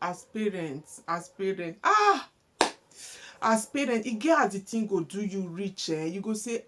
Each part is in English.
As parents, e get as the thing go do you reach, you go say,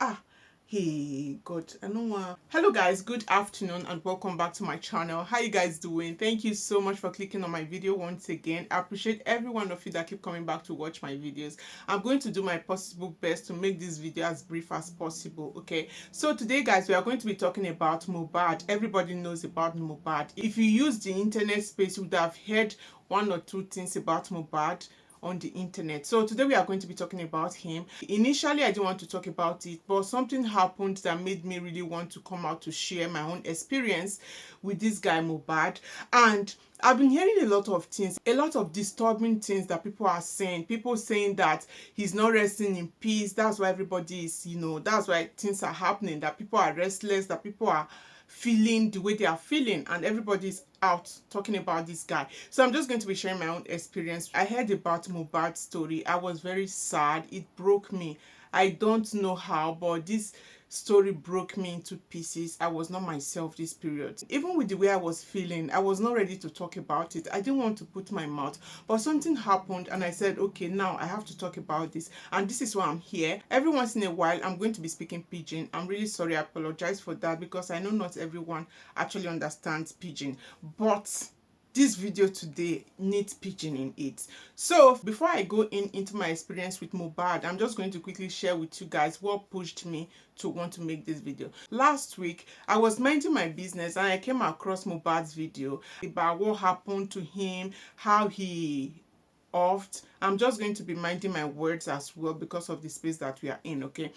hey God, I know what. Hello guys, good afternoon and welcome back to my channel. How you guys doing? Thank you so much for clicking on my video once again. I appreciate every one of you that keep coming back to watch my videos. I'm going to do my possible best to make this video as brief as possible. Okay, so today guys, we are going to be talking about mohbad. Everybody knows about mohbad. If you use the internet space, you would have heard one or two things about mohbad on the internet. So today we are going to be talking about him. Initially, I didn't want to talk about it, but something happened that made me really want to come out to share my own experience with this guy Mohbad. And I've been hearing a lot of things, a lot of disturbing things that people are saying. People saying that he's not resting in peace. That's why everybody is, that's why things are happening, that people are restless, that people are feeling the way they are feeling, and everybody's out talking about this guy. So I'm just going to be sharing my own experience. I heard about Mohbad's story. I was very sad. It broke me. I don't know how, but this story broke me into pieces. I was not myself this period. Even with the way I was feeling, I was not ready to talk about it. I didn't want to put my mouth, but something happened and I said, okay, now I have to talk about this. And this is why I'm here. Every once in a while, I'm going to be speaking pidgin. I'm really sorry. I apologize for that because I know not everyone actually understands pidgin. But this video today needs pidgin in it. So before I go into my experience with Mohbad, I'm just going to quickly share with you guys what pushed me to want to make this video. Last week, I was minding my business and I came across Mohbad's video about what happened to him, how he offed. I'm just going to be minding my words as well because of the space that we are in, okay?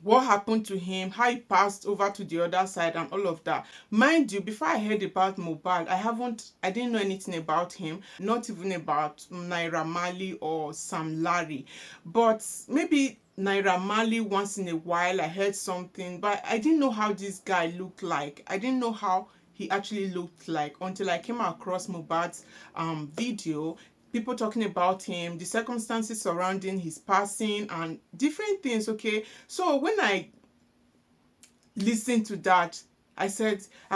What happened to him, how he passed over to the other side and all of that. Mind you, before I heard about Mohbad, I didn't know anything about him, not even about Naira Marley or Sam Larry. But maybe Naira Marley once in a while I heard something, but I didn't know how this guy looked like. I didn't know how he actually looked like until I came across Mohbad's video, people talking about him, the circumstances surrounding his passing and different things. Okay, so when I listened to that, I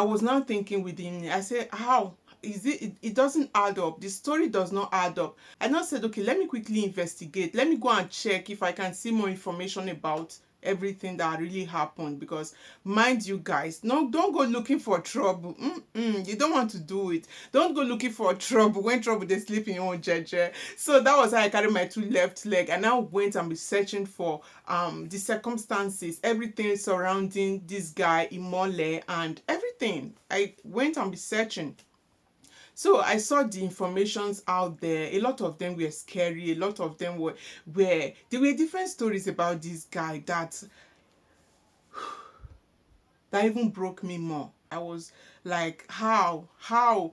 was now thinking within me, I said, how is it doesn't add up. The story does not add up. I now said, okay, let me quickly investigate, let me go and check if I can see more information about everything that really happened. Because mind you guys, no, don't go looking for trouble. You don't want to do it. Don't go looking for trouble when trouble they sleep in your own jeje. So that was how I carried my two left leg and now went and be searching for the circumstances, everything surrounding this guy Imole and everything. I went and be searching. So I saw the informations out there. A lot of them were scary. A lot of them were there were different stories about this guy that even broke me more. I was like, how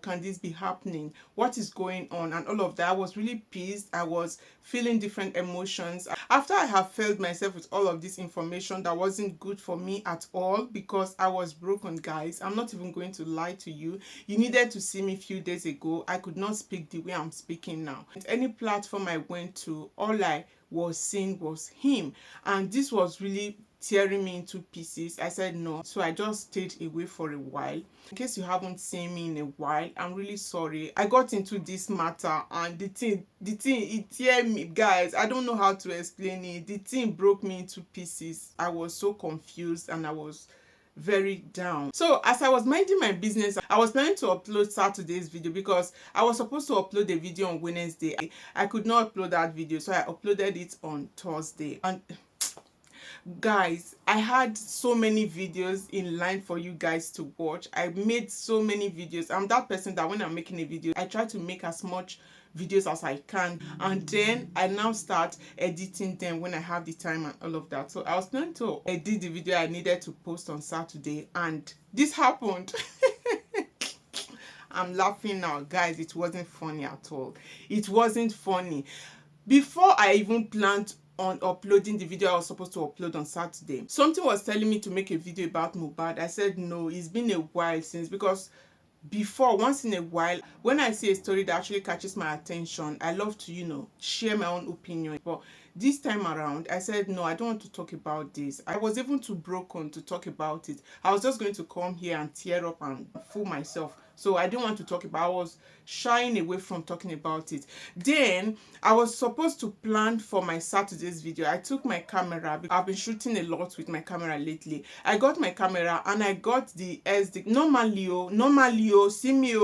can this be happening? What is going on? And all of that. I was really pissed. I was feeling different emotions. After I have filled myself with all of this information that wasn't good for me at all, because I was broken, guys. I'm not even going to lie to you. You needed to see me a few days ago. I could not speak the way I'm speaking now. At any platform I went to, all I was seeing was him. And this was really tearing me into pieces. I said no, so I just stayed away for a while. In case you haven't seen me in a while, I'm really sorry. I got into this matter and the thing it tear me, guys. I don't know how to explain it. The thing broke me into pieces. I was so confused and I was very down. So as I was minding my business, I was planning to upload Saturday's video because I was supposed to upload a video on Wednesday. I could not upload that video, so I uploaded it on Thursday. And guys, I had so many videos in line for you guys to watch. I made so many videos. I'm that person that when I'm making a video, I try to make as much videos as I can, and then I now start editing them when I have the time and all of that. So I was planning to edit the video I needed to post on Saturday, and this happened. I'm laughing now, guys. It wasn't funny at all. It wasn't funny. Before I even planned on uploading the video I was supposed to upload on Saturday, something was telling me to make a video about Mohbad. I said no, it's been a while since, because before, once in a while, when I see a story that actually catches my attention, I love to, share my own opinion. But this time around, I said no, I don't want to talk about this. I was even too broken to talk about it. I was just going to come here and tear up and fool myself. So I didn't want to talk about. I was shying away from talking about it. Then I was supposed to plan for my Saturday's video. I took my camera. I've been shooting a lot with my camera lately. I got my camera and I got the SD. Normally, see me,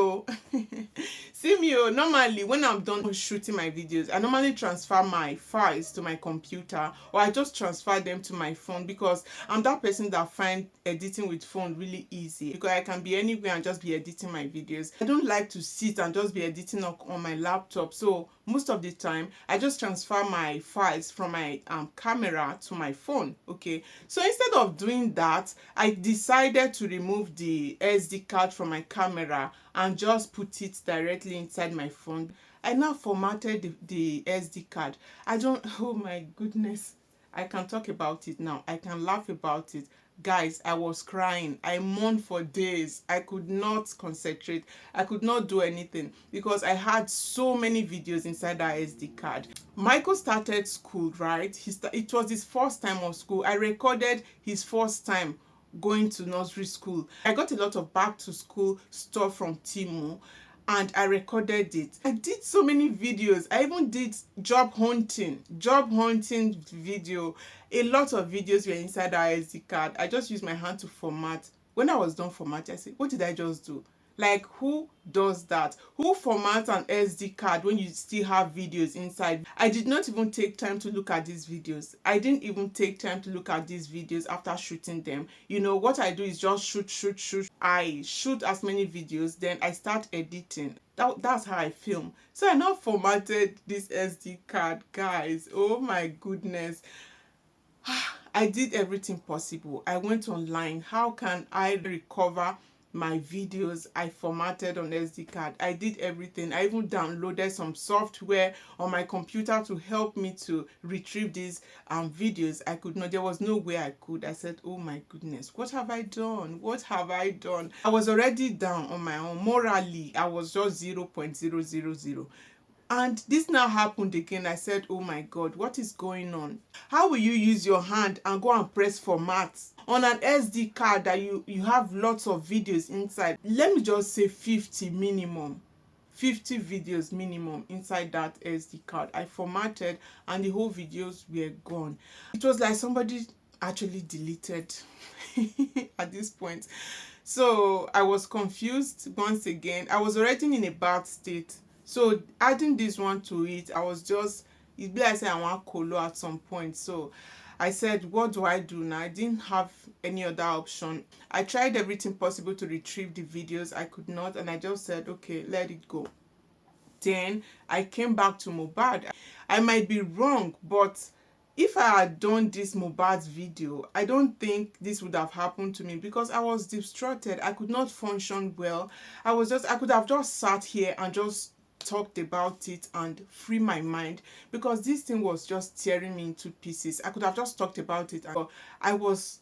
see me, normally when I'm done shooting my videos, I normally transfer my files to my computer, or I just transfer them to my phone, because I'm that person that find editing with phone really easy, because I can be anywhere and just be editing my videos. I don't like to sit and just be editing on my laptop, so most of the time I just transfer my files from my camera to my phone. Okay, so instead of doing that, I decided to remove the SD card from my camera and just put it directly inside my phone. I now formatted the SD card. I don't, oh my goodness, I can talk about it now. I can laugh about it. Guys, I was crying. I mourned for days. I could not concentrate. I could not do anything because I had so many videos inside that SD card. Michael started school, right? It was his first time of school. I recorded his first time going to nursery school. I got a lot of back to school stuff from Timo and I recorded it. I did so many videos. I even did job hunting video. A lot of videos were inside our SD card. I just used my hand to format. When I was done formatting, I said, what did I just do? Like, who does that? Who formats an SD card when you still have videos inside? I did not even take time to look at these videos. I didn't even take time to look at these videos after shooting them. You know, what I do is just shoot. I shoot as many videos, then I start editing. That's how I film. So I now formatted this SD card, guys. Oh my goodness. I did everything possible. I went online. How can I recover my videos I formatted on SD card? I did everything. I even downloaded some software on my computer to help me to retrieve these videos. I could not. There was no way I could. I said, oh my goodness, what have I done? What have I done? I was already down on my own. Morally, I was just 0.000. And this now happened again. I said, oh my God, what is going on? How will you use your hand and go and press format on an SD card that you have lots of videos inside? Let me just say 50 minimum. 50 videos minimum inside that SD card. I formatted and the whole videos were gone. It was like somebody actually deleted at this point. So I was confused once again. I was already in a bad state. So adding this one to it, I was just, it's like I said I want colo at some point. So I said, what do I do now? I didn't have any other option. I tried everything possible to retrieve the videos. I could not, and I just said, okay, let it go. Then I came back to mohbad. I might be wrong, but if I had done this mohbad's video, I don't think this would have happened to me, because I was distracted. I could not function well. I could have just sat here and just talked about it and free my mind, because this thing was just tearing me into pieces. I could have just talked about it, but I was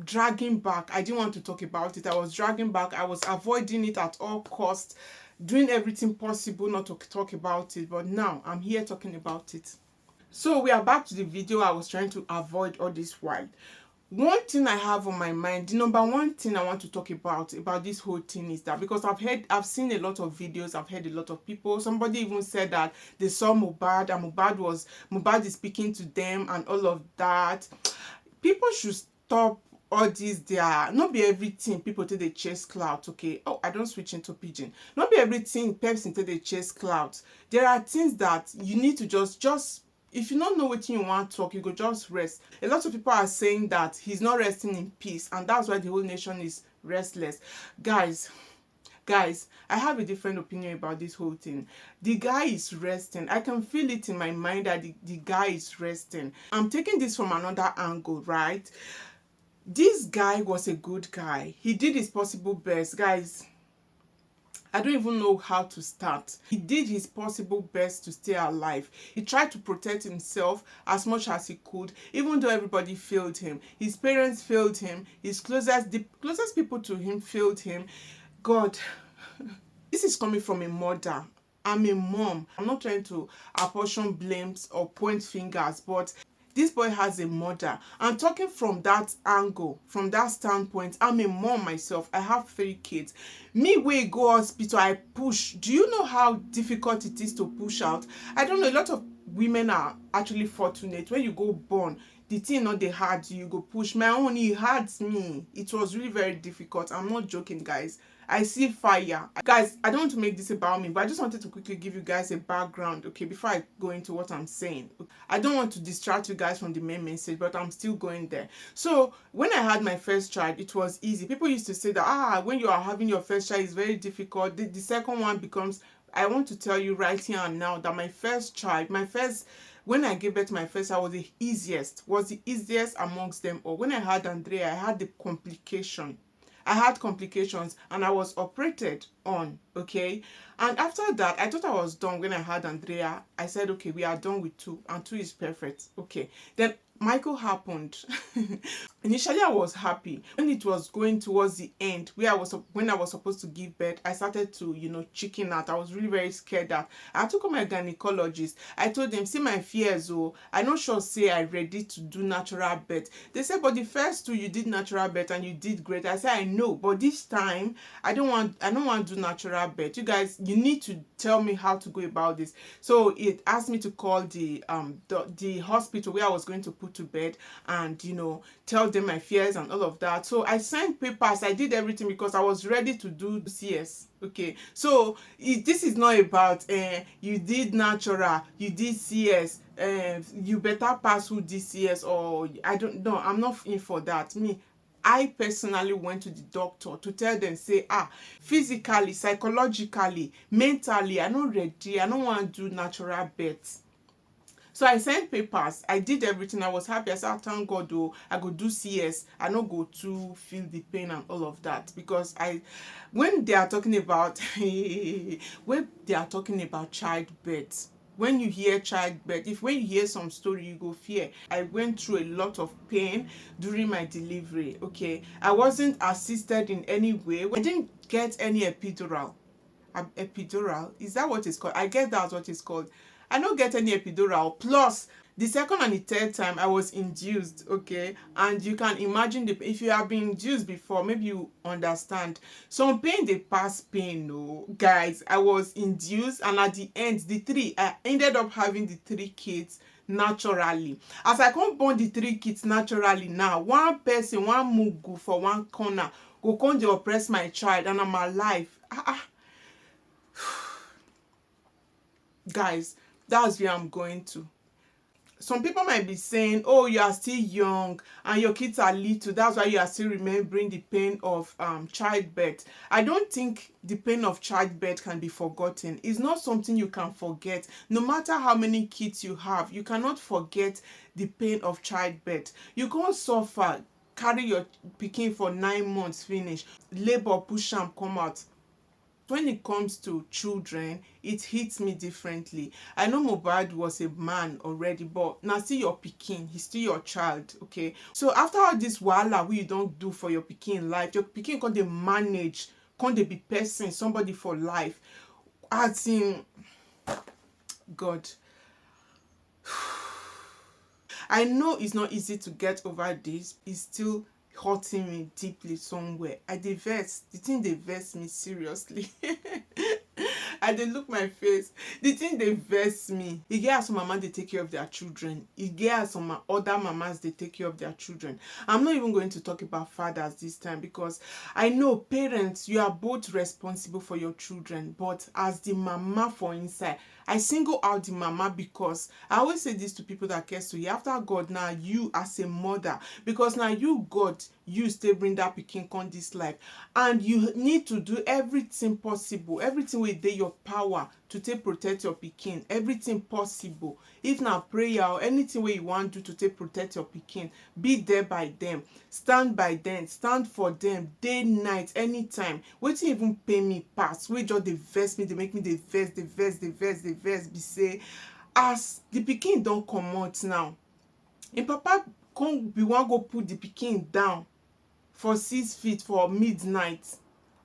dragging back. I didn't want to talk about it. I was dragging back. I was avoiding it at all costs, doing everything possible not to talk about it. But now I'm here talking about it. So we are back to the video I was trying to avoid all this while. One thing I have on my mind, the number one thing I want to talk about this whole thing is that, because I've seen a lot of videos, I've heard a lot of people, somebody even said that they saw mohbad and mohbad is speaking to them and all of that. People should stop all this. There not be everything people take they chase clout. Okay, oh, I don't switch into pidgin. Not be everything person take they chase clout. There are things that you need to just if you don't know what you want to talk, you go just rest. A lot of people are saying that he's not resting in peace, and that's why the whole nation is restless. Guys, I have a different opinion about this whole thing. The guy is resting. I can feel it in my mind that the guy is resting. I'm taking this from another angle, right? This guy was a good guy. He did his possible best. Guys, I don't even know how to start. He did his possible best to stay alive. He tried to protect himself as much as he could, even though everybody failed him. His parents failed him. The closest people to him failed him. God, this is coming from a mother. I'm a mom. I'm not trying to apportion blames or point fingers, but this boy has a mother. And talking from that angle, from that standpoint, I'm a mom myself. I have 3 kids. Me wey go hospital, I push. Do you know how difficult it is to push out? I don't know, a lot of women are actually fortunate. When you go born, the thing not dey hard you, go push. My own, it hurts me. It was really very difficult. I'm not joking, guys. I see fire. Guys, I don't want to make this about me, but I just wanted to quickly give you guys a background, okay, before I go into what I'm saying. I don't want to distract you guys from the main message, but I'm still going there. So when I had my first child, it was easy. People used to say that, when you are having your first child, it's very difficult. The second one becomes, I want to tell you right here and now that my first child, when I gave birth to my first child, was the easiest amongst them all. When I had Andrea, I had the complication. I had complications and I was operated on, okay? And after that, I thought I was done when I had Andrea. I said, okay, we are done with 2, and 2 is perfect, okay? Then Michael happened. Initially, I was happy. When it was going towards the end, when I was supposed to give birth, I started to, chicken out. I was really very scared that I had to call my gynecologist. I told them, see my fears, I not sure say I ready to do natural birth. They said, but the first 2 you did natural birth and you did great. I said, I know, but this time I don't want to do natural birth. You guys, you need to tell me how to go about this. So it asked me to call the hospital where I was going to put to bed and tell them my fears and all of that. So I signed papers, I did everything because I was ready to do CS. Okay, so this is not about you did natural, you did CS, you better pass through this CS, or I don't know. I'm not in for that. I personally went to the doctor to tell them, say, physically, psychologically, mentally, I'm not ready. I don't want to do natural birth. So I sent papers. I did everything. I was happy. I said, thank God, I go do CS. I not go to feel the pain and all of that. Because when they are talking about childbirth, when you hear childbirth, when you hear some story, you go fear. I went through a lot of pain during my delivery, okay? I wasn't assisted in any way. I didn't get any epidural. Epidural? Is that what it's called? I guess that's what it's called. I don't get any epidural. Plus, the second and the third time I was induced, okay? And you can imagine, if you have been induced before, maybe you understand. Some pain, they pass pain, no. Guys, I was induced, and at the end, I ended up having the 3 kids naturally. As I come born the 3 kids naturally now, one person, one mugu for one corner, go come to oppress my child, and I'm alive. Guys, that's where I'm going to. Some people might be saying, oh, you are still young and your kids are little, that's why you are still remembering the pain of childbirth. I don't think the pain of childbirth can be forgotten. It's not something you can forget. No matter how many kids you have, you cannot forget the pain of childbirth. You can't suffer, carry your pikin for 9 months finish, labor push am come out. When it comes to children, it hits me differently. I know Mohbad was a man already, but now still your pikin, he's still your child, okay? So after all this wahala wey you don't do for your pikin life, your pikin can't dey manage, can't dey be person, somebody for life. As in, God. I know it's not easy to get over this. It's still hurting me deeply somewhere. The thing dey vex me seriously. I dey look my face, the thing dey vex me. E get as some mama dey take care of their children, e get as some other mamas dey take care of their children. I'm not even going to talk about fathers this time, because I know parents, you are both responsible for your children, but as the mama for inside, I single out the mama, because I always say this to people that cares to you. After God, now you as a mother, because now you, God, you still bring that pikin come this life, and you need to do everything possible, everything within your power to take protect your pikin, everything possible. If na prayer or anything wey you want do to take protect your pikin, be there by them, stand by them, stand for them, day night, anytime. Wetin even pay me pass, wey just dey vex me, dey make me dey vex, be say, as the pikin don comot now, im papa come be wan go put the pikin down for 6 feet for midnight.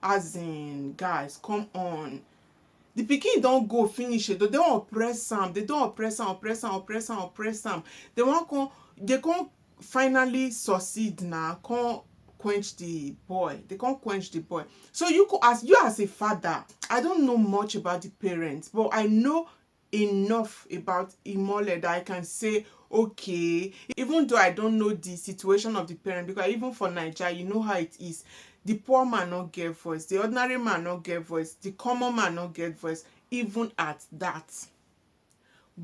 As in, guys, come on. The pikin don't go finish it, they don't oppress am, they don't oppress am, oppress am. They wan come, they come finally succeed now, come quench the boy, they can't quench the boy. So as a father, I don't know much about the parents, but I know enough about Imole that I can say, okay, even though I don't know the situation of the parent, because even for Nigeria, you know how it is. The poor man not get voice, the ordinary man not get voice, the common man not get voice. Even at that,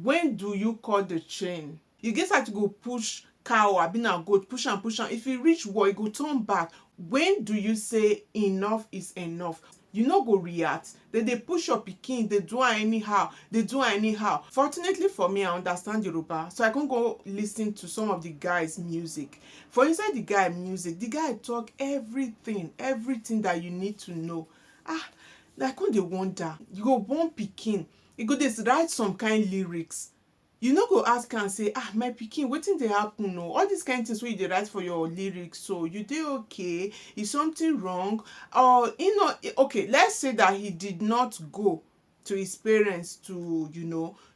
when do you call the chain? You get how to go push cow or been a goat, push and push am. If you reach war, you go turn back. When do you say enough is enough? You no go react. Then they push your pikin, they do am anyhow, they do am anyhow. Fortunately for me, I understand Yoruba, so I can go listen to some of the guys' music. For inside the guy music, the guy talk everything that you need to know. Like when they wonder, you go born pikin, you go dey write some kind lyrics. You no go ask am say, my pikin, wetin dey happen o? All these kind things wey you dey write for your lyrics, so you dey okay? Is something wrong? Or okay, let's say that he did not go to his parents to,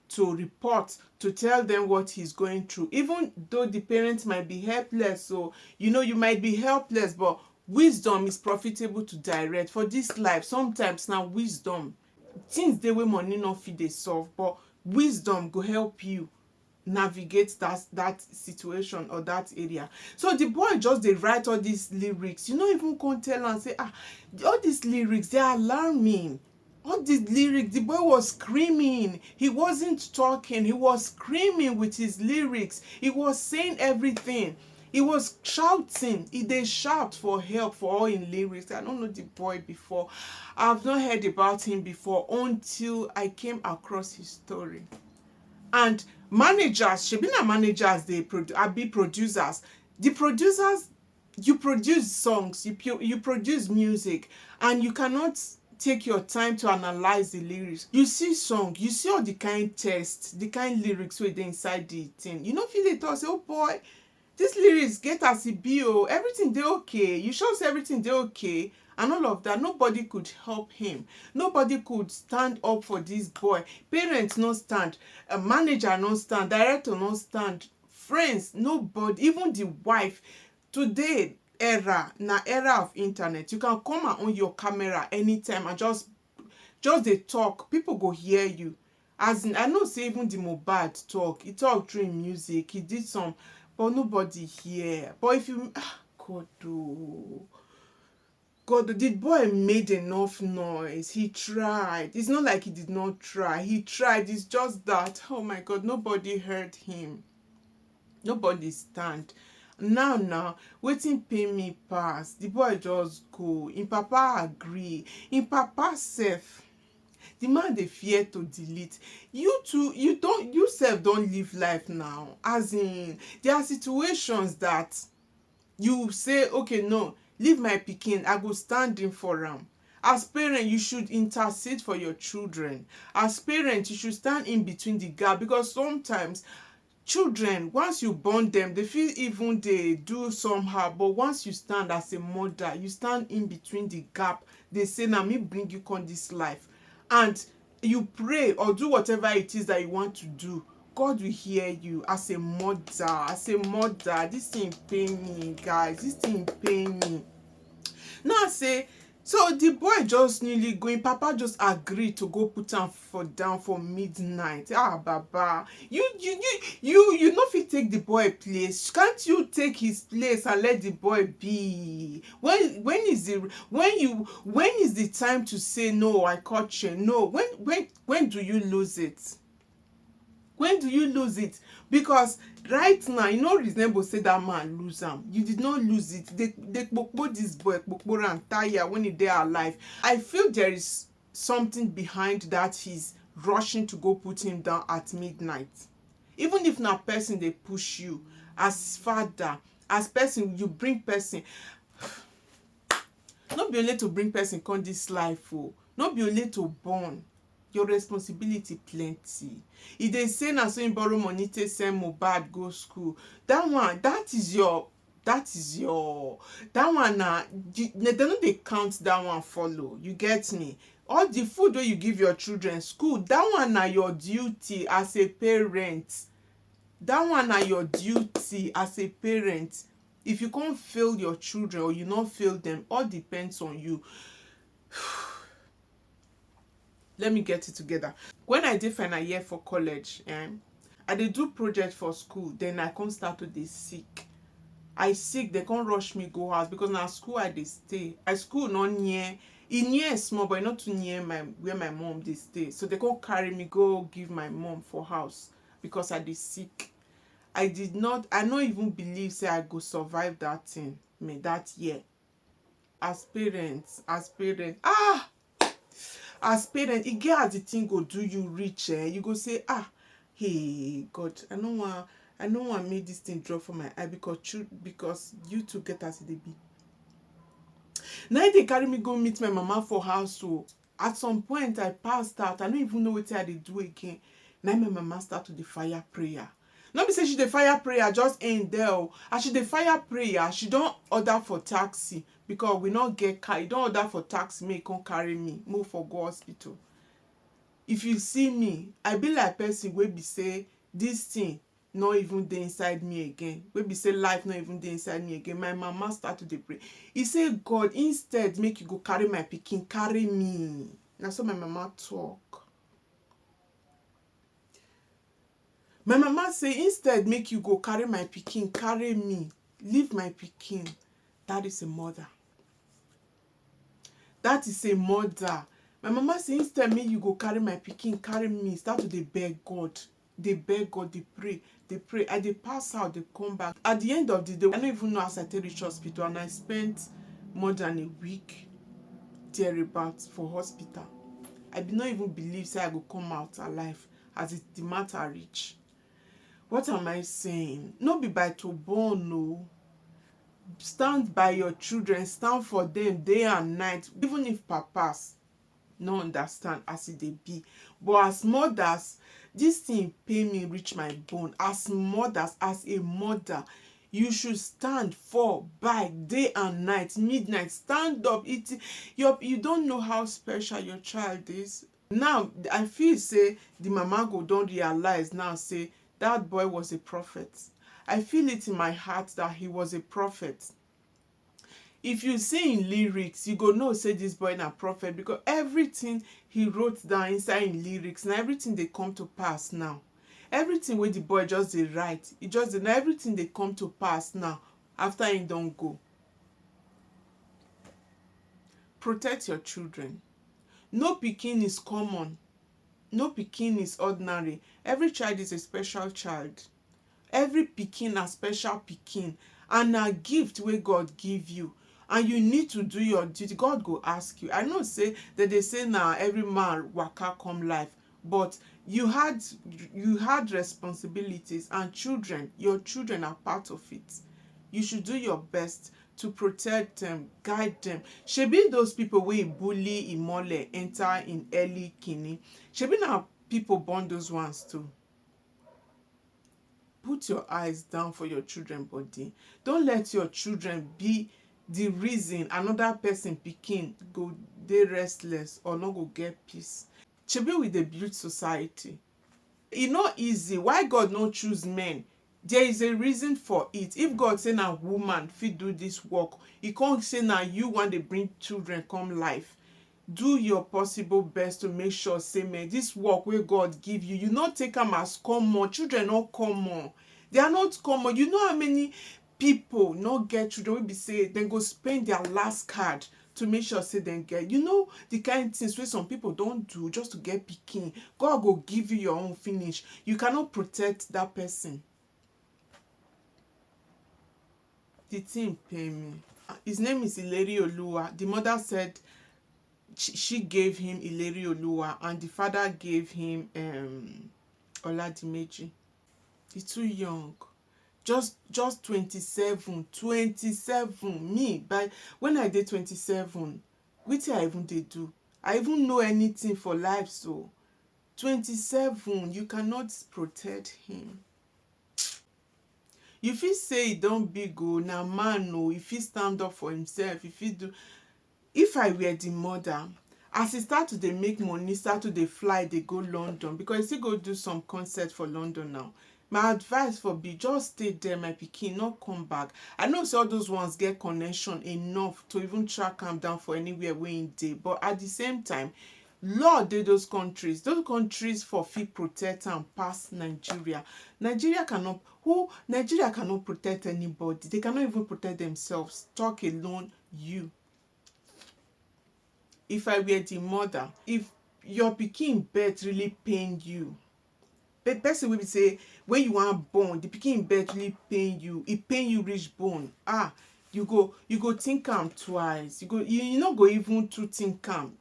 to report, to tell them what he's going through. Even though the parents might be helpless, so you might be helpless, but wisdom is profitable to direct. For this life, sometimes now wisdom, things dey wey money no fit dey solve, but wisdom go help you navigate that situation or that area. So the boy just dey write all these lyrics. You no even come tell am say, all these lyrics, they are alarming. All these lyrics, the boy was screaming. He wasn't talking, he was screaming with his lyrics. He was saying everything. He was shouting. He dey shout for help for all in lyrics. I don't know the boy before. I've not heard about him before until I came across his story. And managers, shebi na managers, they be producers. The producers, you produce songs, you produce music, and you cannot take your time to analyze the lyrics. You see song, you see all the kind text, the kind lyrics wey dey inside the thing. You no fit dey talk say, oh boy, this lyrics get as e be o, everything dey okay, you sure say everything dey okay, and all of that. Nobody could help him, nobody could stand up for this boy. Parents no stand, a manager no stand, director no stand, friends, nobody, even the wife. Today na era of internet. You can come and on your camera anytime and just dey talk, people go hear you. As in, I know say even the mohbad talk, he talk through him music, he did some, but nobody hear. But if you God, the boy made enough noise. He tried. It's not like he did not try. He tried. It's just that, oh my God, nobody heard him. Nobody stand. Now, wetin pain me pass, the boy just go. Him papa agree. Him papa sef, the man dey fear to delete. You sef don live life now. As in, there are situations that you say, okay, no, leave my pikin, I go stand in for am. As parent, you should intercede for your children. As parent, you should stand in between the gap, because sometimes children, once you born them, they feel even they do somehow, but once you stand as a mother, you stand in between the gap. They say, now me bring you on this life, and you pray or do whatever it is that you want to do. God will hear you. As a mother, this thing pain me, guys. This thing pain me. Now I say, so the boy just nearly going, papa just agreed to go put him down for midnight. Baba, you no fit take the boy place. Can't you take his place and let the boy be? When is the time to say no? I caught you. No, when do you lose it? When do you lose it? Because right now, you no reasonable say that man lose am. You did not lose it. They kpokpo this boy, kpokpo and tire when he dey alive. I feel there is something behind that. He's rushing to go put him down at midnight. Even if na person they push you, as father, as person, you bring person. Not be only to bring person come this life, oh. Not be only to born. Your responsibility plenty. If they say na so you borrow money to send mohbad go school, that one na they no dey count that one follow. You get me? All the food wey you give your children, school, that one na your duty as a parent. That one na your duty as a parent. If you can't fail your children or you not fail them, all depends on you. Let me get it together. When I did final year for college, I did do project for school, then I can't start to dey sick. I sick, they can't rush me go house because na school I dey stay. My school not near, e near small but not too near my where my mom dey stay. So they can't carry me go give my mom for house because I dey sick. I no even believe say I go survive that thing, that year. As parents, as parents, e get as the thing go do you reach, you go say, hey God, I no want make this thing drop for my eye because you two get as they be. Now they carry me go meet my mama for house. So at some point I passed out. I don't even know what I dey do again. Now my mama start to the fire prayer. Not be say she the fire prayer just ain't there. As she the fire prayer, she don't order for taxi because we not get car. You don't order for taxi, make come carry me, move for go hospital. If you see me, I be like person wey be say this thing not even dey inside me again. Wey be say life not even dey inside me again. My mama start to dey pray. He say, God, instead make you go carry my pikin, carry me. Na so my mama talk. My mama say, instead make you go carry my pikin, carry me, leave my pikin. That is a mother. That is a mother. My mama say, instead make you go carry my pikin, carry me. Start to dey beg God. They beg God, they pray, they pray. And they pass out, they come back. At the end of the day, I don't even know as I reach hospital, and I spent more than a week thereabouts for hospital. I did not even believe say I go come out alive as the matter reach. What am I saying? No be by to born, no. Stand by your children, stand for them day and night, even if papas no understand as it dey be. But as mothers, this thing pain me reach my bone. As mothers, as a mother, you should stand for by day and night, midnight. Stand up. You don't know how special your child is. Now I feel say the mama go don't realize now say that boy was a prophet. I feel it in my heart that he was a prophet. If you see in lyrics, you go know say this boy na prophet because everything he wrote down inside in lyrics, now everything they come to pass now. Everything where the boy just dey write, everything they come to pass now after he don't go. Protect your children. No pikin is common. No pikin is ordinary. Every child is a special child. Every pikin a special pikin and a gift where God give you. And you need to do your duty. God go ask you. I know say that they say now every man waka come life, but you had responsibilities, and children, your children are part of it. You should do your best to protect them, guide them. Shebi those people wey bully Imole enter in early kini. Shebi now people born those ones too. Put your eyes down for your children body. Don't let your children be the reason another person pikin go dey restless or no go get peace. Shebi we dey build society. E no easy. Why God no choose men? There is a reason for it. If God say na woman fit do this work, he can't say na you want to bring children come life. Do your possible best to make sure say, man, this work where God give you, you not take them as common. Children not common. They are not common. You know how many people not get children will be say then go spend their last card to make sure say them get. You know the kind of things where some people don't do just to get pikin. God will give you your own finish. You cannot protect that person. The thing pain me. His name is Ileri Olua. The mother said she gave him Ileri Olua and the father gave him Oladimeji. He's too young. Just 27. Me, but when I did 27, what I even did do? I even know anything for life. So 27, you cannot protect him. You fit say he don't big o, na man o, if he stand up for himself, if he do. If I were the mother, as he start to dey make money, start to dey fly, dey go London, because he still go do some concert for London now. My advice for be just stay there, my pikin, not come back. I know say all those ones get connection enough to even track am down for anywhere wey im dey, but at the same time, law dey those countries for fit protect am pass Nigeria. Nigeria cannot protect anybody. They cannot even protect themselves, talk alone you. If I were the mother, if your pikin birth really pain you, the person wey be say when you wan born, the pikin birth really pain you, e pain you reach bone, you go think am twice. You no go even to think am.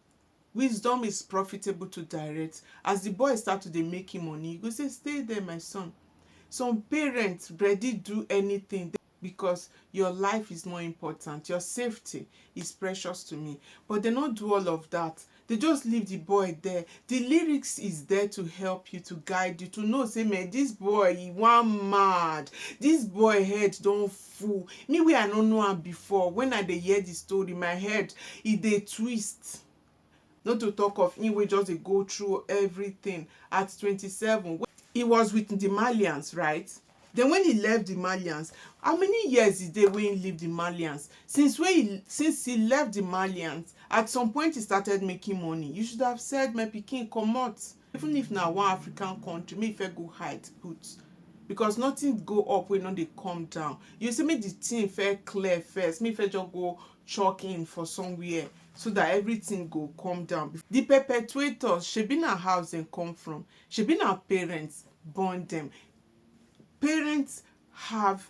Wisdom is profitable to direct. As the boy start to dey make him money, you go say stay there, my son. Some parents ready do anything because your life is more important, your safety is precious to me, but they don't do all of that. They just leave the boy there. The lyrics is there to help you, to guide you, to know say, man, this boy he wan mad, this boy head don full. Me wey I no know am before, when I dey hear the story, my head e dey twist. Not to talk of him wey just dey go through everything at 27. He was with the Malians, right? Then when he left the Malians, how many years did they when he leave the Malians? Since he left the Malians, at some point he started making money. You should have said, my pikin, comot. Even if na one African country, me if I go hide put. Because nothing go up when no dey come down. You see me the thing fair clear first. Me if I just go chalk in for somewhere so that everything go come down. The perpetrators, shebi na house dem come from. Shebi na parents born them. Parents have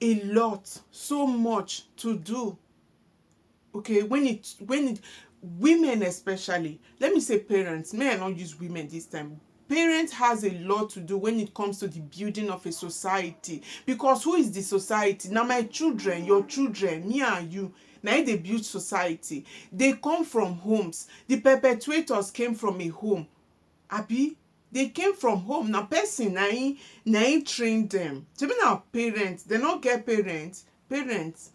a lot, so much to do. Okay, when women especially, let me say parents, may I not use women this time. Parents has a lot to do when it comes to the building of a society. Because who is the society? Now my children, your children, me and you. Now they build society. They come from homes. The perpetrators came from a home. Abi? They came from home. Now person na him train them. So now parents, they not get parents. Parents,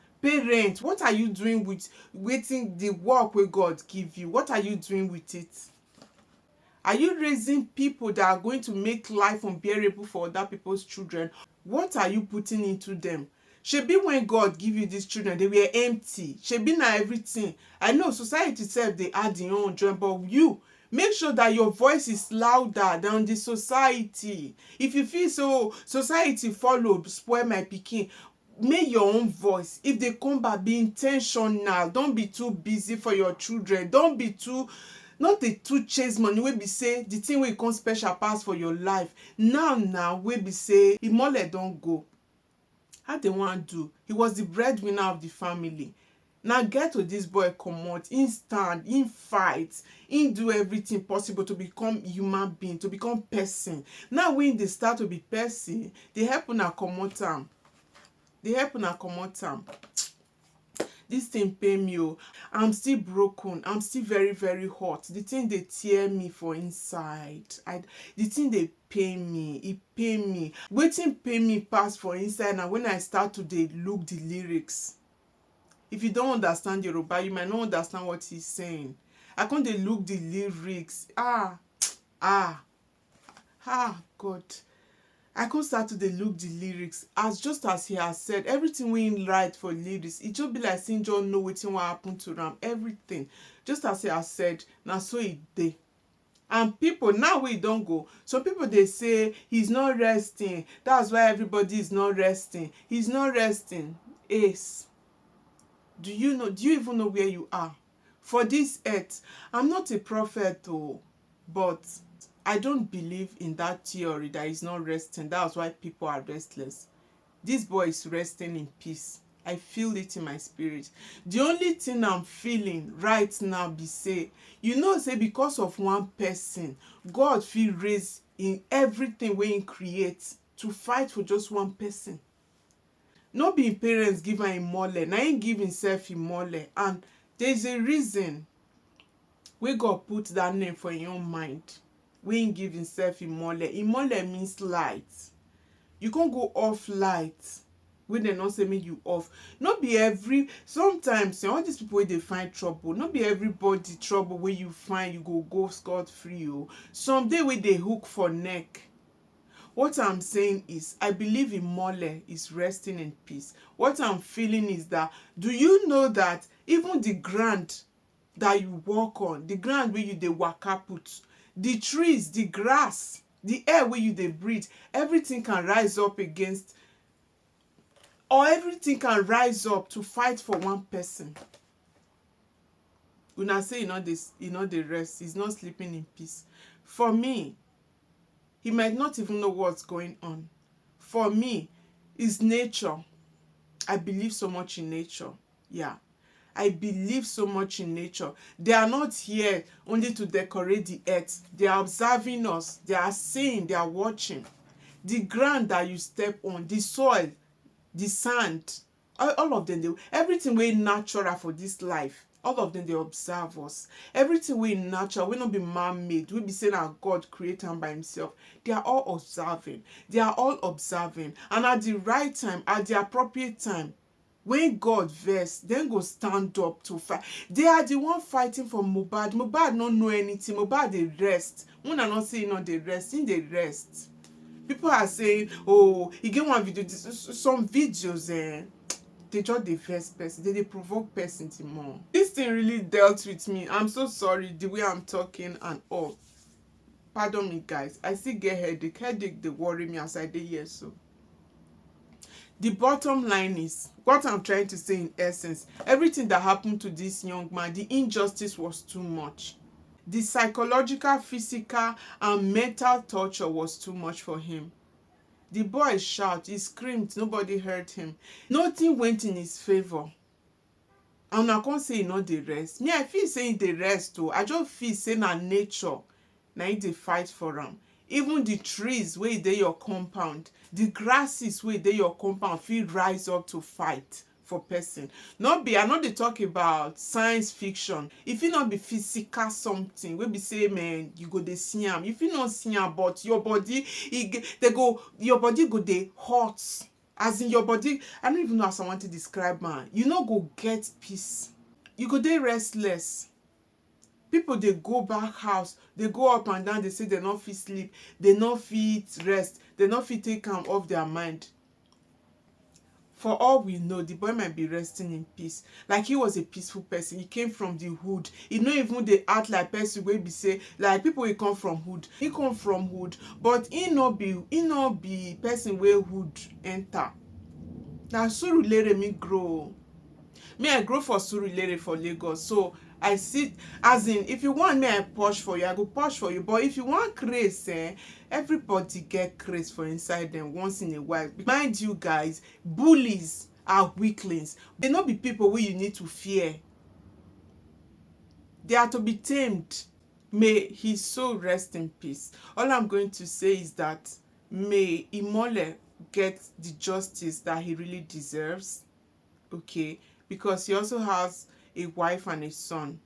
what are you doing with waiting the work where God give you? What are you doing with it? Are you raising people that are going to make life unbearable for other people's children? What are you putting into them? Shebi when God give you these children, they were empty. Shebi na everything. I know society itself, they add their own joy, but you, make sure that your voice is louder than the society. If you feel so, society follow, spoil my pikin, make your own voice. If they come back, be intentional. Don't be too busy for your children. Don't be too, not dey too chase money wey be say the thing wey come special pass for your life. Now wey be say Imole don go. How they wan do? He was the breadwinner of the family. Now get to this boy comot, him stand, him fight, him do everything possible to become human being, to become person. Now when they start to be person, they help una comot am. This thing pain me. Oh. I'm still broken. I'm still very, very hot. The thing they tear me for inside. The thing they pain me. It pain me. Waiting pain me pass for inside. And when I start to look the lyrics. If you don't understand Yoruba, you might not understand what he's saying. I can't look the lyrics. God. I can't start to look the lyrics. Just as he has said, everything we write for lyrics, it just be like saying John know what happened to them. Everything. Just as he has said, now so it dey. And people, now we don't go. Some people, they say, he's not resting. That's why everybody is not resting. He's not resting. Ace. Do you even know where you are? For this earth, I'm not a prophet, but I don't believe in that theory that he's not resting. That's why people are restless. This boy is resting in peace. I feel it in my spirit. The only thing I'm feeling right now be say, say because of one person, God feel raise in everything wey he creates to fight for just one person. No be parents give am Imole, na him give himself Imole, and there's a reason wey God put that name for your own mind. Wey him give himself Imole. Imole means light. You can't go off light. when they not say make you off. Not be every sometimes all these people wey dey find trouble, not be everybody trouble wey you find you go scot free o. Some dey wey dey hook for neck. What I'm saying is, I believe Imole is resting in peace. What I'm feeling is that, do you know that even the ground that you walk on, the ground where you dey waka put, the trees, the grass, the air where you dey breathe, everything can rise up against, or everything can rise up to fight for one person. Una say you know the rest, he's not sleeping in peace. For me, he might not even know what's going on. For me, it's nature. I believe so much in nature. Yeah. I believe so much in nature. They are not here only to decorate the earth. They are observing us. They are seeing, they are watching. The ground that you step on, the soil, the sand, all of them, everything wey natural for this life, all of them dey observe us. Everything wey natural, wey no be man-made, wey be say na God create am by himself, they are all observing. They are all observing. And at the right time, at the appropriate time, when God vex, dem go stand up to fight. They are the one fighting for Mohbad. Mohbad no know anything. Mohbad dey rest. Una not say e no dey rest, him dey rest. People are saying, oh, he get one video, some videos, they just the first person, they provoke person the more. This thing really dealt with me. I'm so sorry the way I'm talking and all. Pardon me, guys. I still get headache. Headache they worry me as I dey here. So the bottom line is, what I'm trying to say in essence, everything that happened to this young man, the injustice was too much. The psychological, physical, and mental torture was too much for him. The boy shouted, he screamed, nobody heard him. Nothing went in his favor. And I can't say no dey rest. Me, I feel saying the rest too. I just feel saying na nature. Now they fight for him. Even the trees where dey your compound, the grasses where dey your compound feel rise up to fight for person. Not be, I know they talk about science fiction. If it not be physical something, we be say, man, you go dey see am. If you not see am, but your body, your body go dey hot. As in your body, I don't even know how someone to describe, man. You no go get peace. You go dey restless. People they go back house, they go up and down, they say they not fit sleep, they not fit rest, they not fit take am off their mind. For all we know, the boy might be resting in peace. Like he was a peaceful person. He came from the hood. He no even dey act like person wey be say, like people wey come from hood. He come from hood, but he no be person wey hood enter. Na Surulere me grow. Me, I grow for Surulere for Lagos. So I see, as in, if you want me, I push for you, I go push for you. But if you want craze, everybody get craze for inside them once in a while. Mind you guys, bullies are weaklings. They not be people who you need to fear. They are to be tamed. May his soul rest in peace. All I'm going to say is that may Imole get the justice that he really deserves. Okay, because he also has a wife and a son.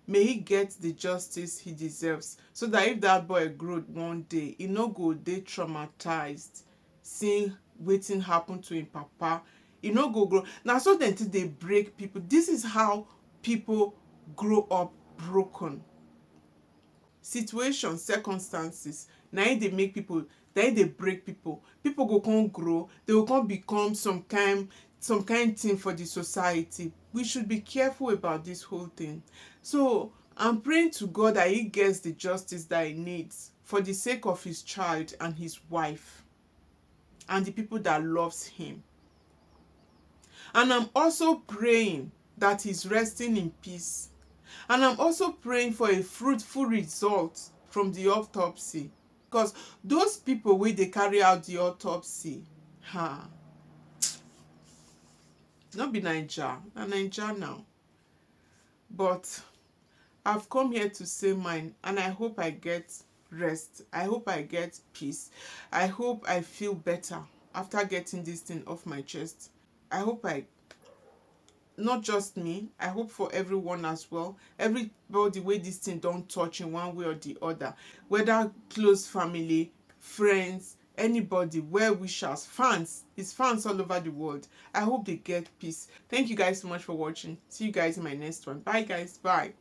May he get the justice he deserves, so that if that boy grow one day, he no go dey traumatized seeing wetin happen to him papa. He no go grow. Now so then till they break people. This is how people grow up broken. Situations, circumstances, now they make people, then they break people. People go come grow, they will come become some kind thing for the society. We should be careful about this whole thing. So I'm praying to God that he gets the justice that he needs for the sake of his child and his wife and the people that loves him. And I'm also praying that he's resting in peace. And I'm also praying for a fruitful result from the autopsy. Because those people where they carry out the autopsy, not be Naija, na Naija now. But I've come here to say mine, and I hope I get rest. I hope I get peace. I hope I feel better after getting this thing off my chest. I hope not just me, I hope for everyone as well. Everybody where this thing don't touch in one way or the other. Whether close family, friends, anybody, well wishers, fans, his fans all over the world. I hope they get peace. Thank you guys so much for watching. See you guys in my next one. Bye guys. Bye.